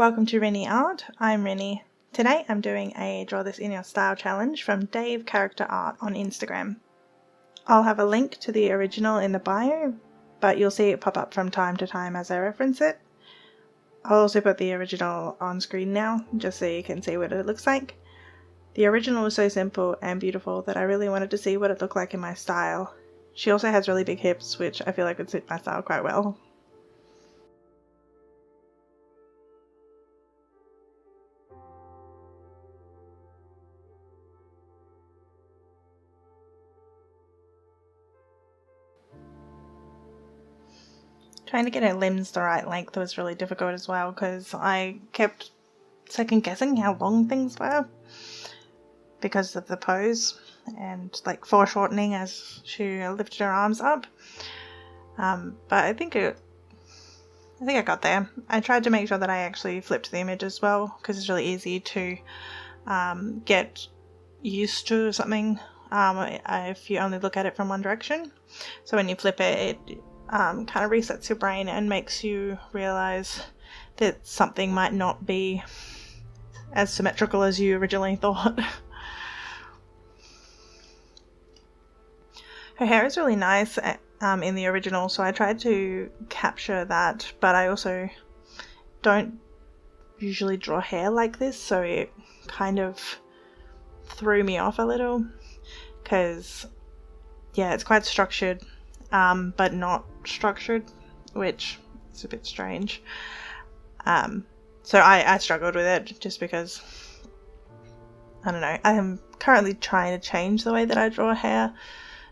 Welcome to Rinnii Art. I'm Rinnii. Today I'm doing a Draw This in Your Style challenge from Dave Character Art on Instagram. I'll have a link to the original in the bio, but you'll see it pop up from time to time as I reference it. I'll also put the original on screen now, just so you can see what it looks like. The original was so simple and beautiful that I really wanted to see what it looked like in my style. She also has really big hips, which I feel like would suit my style quite well. Trying to get her limbs the right length was really difficult as well because I kept second guessing how long things were because of the pose and like foreshortening as she lifted her arms up. But I think I got there. I tried to make sure that I actually flipped the image as well because it's really easy to get used to something if you only look at it from one direction. So when you flip it, it kind of resets your brain and makes you realize that something might not be as symmetrical as you originally thought. Her hair is really nice in the original, so I tried to capture that, but I also don't usually draw hair like this, so it kind of threw me off a little because yeah, it's quite structured but not structured, which is a bit strange. So I struggled with it just because I don't know, I am currently trying to change the way that I draw hair,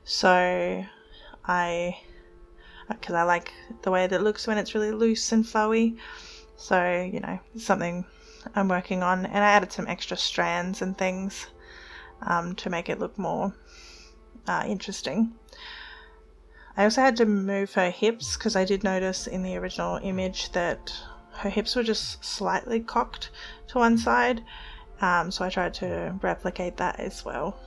so because I like the way that it looks when it's really loose and flowy, so you know, it's something I'm working on, and I added some extra strands and things to make it look more interesting. I also had to move her hips because I did notice in the original image that her hips were just slightly cocked to one side, so I tried to replicate that as well.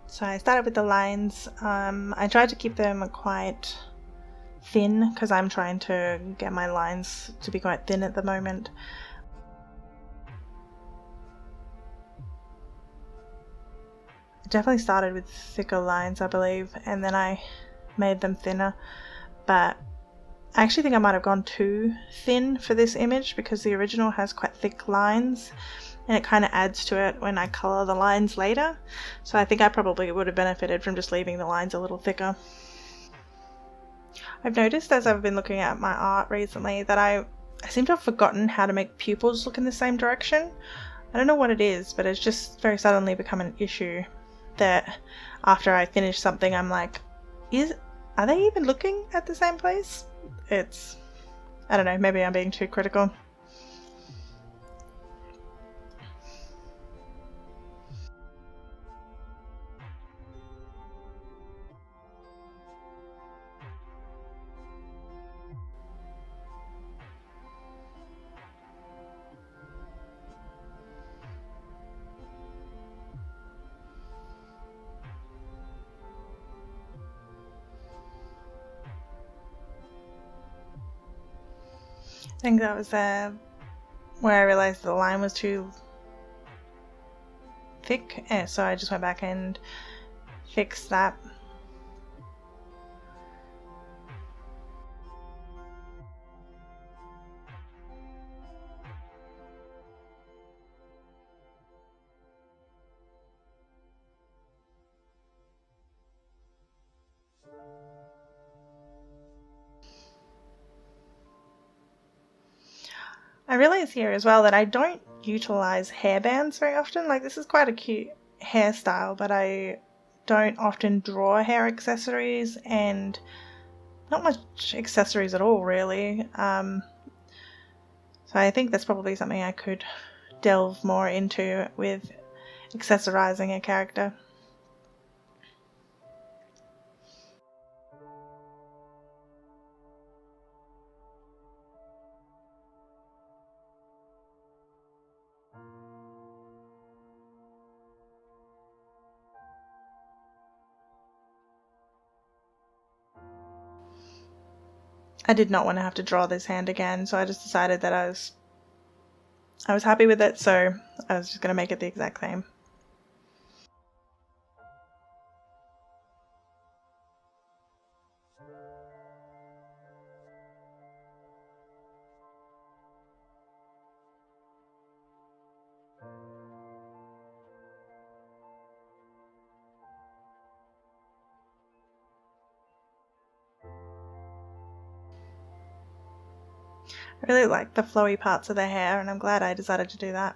So I started with the lines. I tried to keep them quite thin because I'm trying to get my lines to be quite thin at the moment. I definitely started with thicker lines, I believe, and then I made them thinner, but I actually think I might have gone too thin for this image because the original has quite thick lines and it kind of adds to it when I colour the lines later, so I think I probably would have benefited from just leaving the lines a little thicker. I've noticed as I've been looking at my art recently that I seem to have forgotten how to make pupils look in the same direction. I don't know what it is, but it's just very suddenly become an issue that after I finish something I'm like, are they even looking at the same place? I don't know, maybe I'm being too critical. I think that was where I realised the line was too thick, so I just went back and fixed that. I realize here as well that I don't utilize hairbands very often. Like, this is quite a cute hairstyle, but I don't often draw hair accessories and not much accessories at all, really. So I think that's probably something I could delve more into with accessorizing a character. I did not want to have to draw this hand again, so I just decided that I was happy with it, so I was just going to make it the exact same. I really like the flowy parts of the hair, and I'm glad I decided to do that.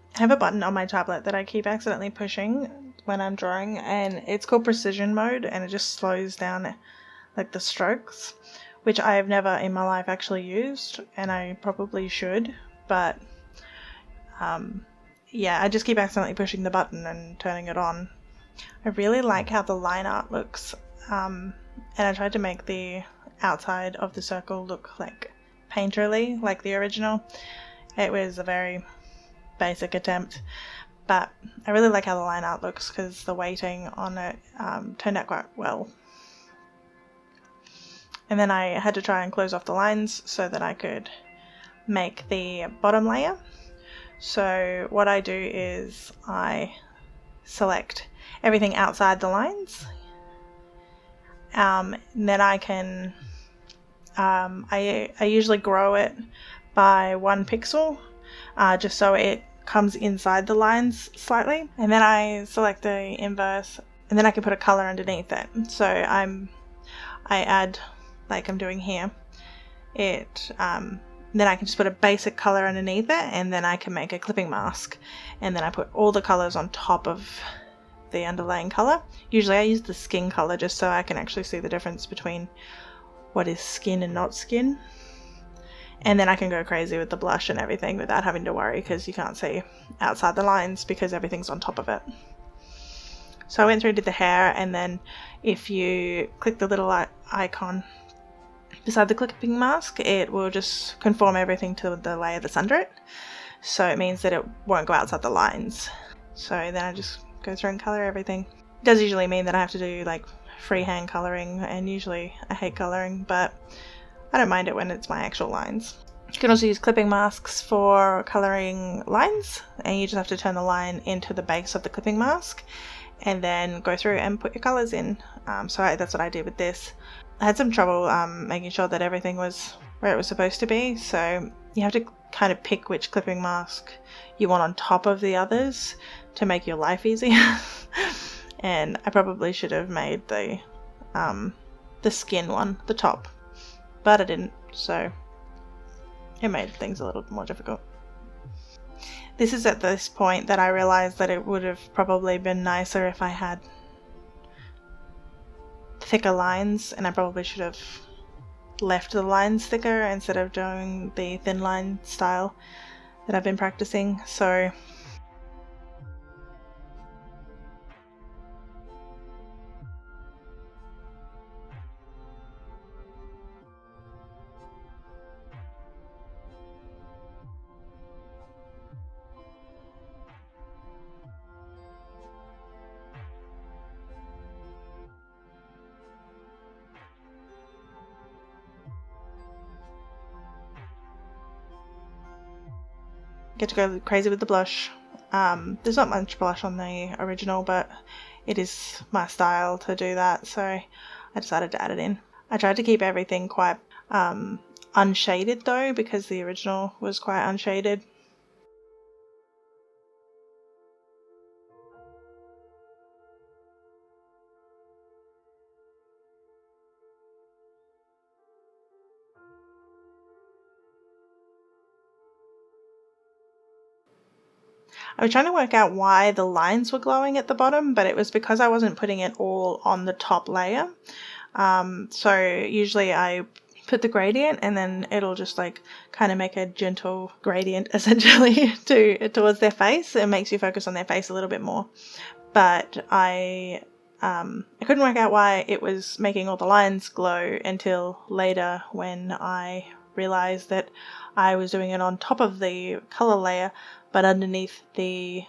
I have a button on my tablet that I keep accidentally pushing when I'm drawing, and it's called precision mode, and it just slows down like the strokes, which I have never in my life actually used, and I probably should, but yeah, I just keep accidentally pushing the button and turning it on. I really like how the line art looks, and I tried to make the outside of the circle look like painterly, like the original. It was a very basic attempt, but I really like how the line art looks because the weighting on it turned out quite well. And then I had to try and close off the lines so that I could make the bottom layer. So what I do is I select everything outside the lines, and then I can I usually grow it by 1 pixel, just so it comes inside the lines slightly, and then I select the inverse, and then I can put a color underneath it. So I add, like I'm doing here, then I can just put a basic color underneath it, and then I can make a clipping mask, and then I put all the colors on top of the underlying color. Usually I use the skin color just so I can actually see the difference between what is skin and not skin. And then I can go crazy with the blush and everything without having to worry because you can't see outside the lines because everything's on top of it. So I went through and did the hair, and then if you click the little icon beside the clipping mask, it will just conform everything to the layer that's under it. So it means that it won't go outside the lines. So then I just go through and color everything. It does usually mean that I have to do like freehand coloring, and usually I hate coloring, but I don't mind it when it's my actual lines. You can also use clipping masks for coloring lines, and you just have to turn the line into the base of the clipping mask and then go through and put your colors in. So that's what I did with this. I had some trouble making sure that everything was where it was supposed to be, so you have to kind of pick which clipping mask you want on top of the others to make your life easier. And I probably should have made the skin one the top, but I didn't, so it made things a little more difficult. This is at this point that I realized that it would have probably been nicer if I had thicker lines, and I probably should have left the lines thicker instead of doing the thin line style that I've been practicing. So get to go crazy with the blush. There's not much blush on the original, but it is my style to do that, so I decided to add it in. I tried to keep everything quite unshaded though, because the original was quite unshaded. I was trying to work out why the lines were glowing at the bottom, but it was because I wasn't putting it all on the top layer. So usually I put the gradient, and then it'll just like kind of make a gentle gradient essentially towards their face. It makes you focus on their face a little bit more. But I couldn't work out why it was making all the lines glow until later, when I realized that I was doing it on top of the color layer but underneath the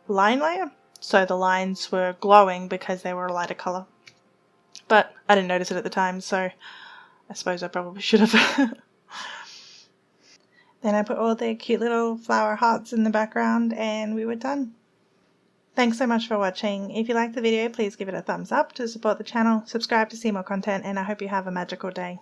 line layer, so the lines were glowing because they were a lighter color. But I didn't notice it at the time, so I suppose I probably should have. Then I put all the cute little flower hearts in the background and we were done. Thanks so much for watching. If you liked the video, please give it a thumbs up to support the channel, subscribe to see more content, and I hope you have a magical day.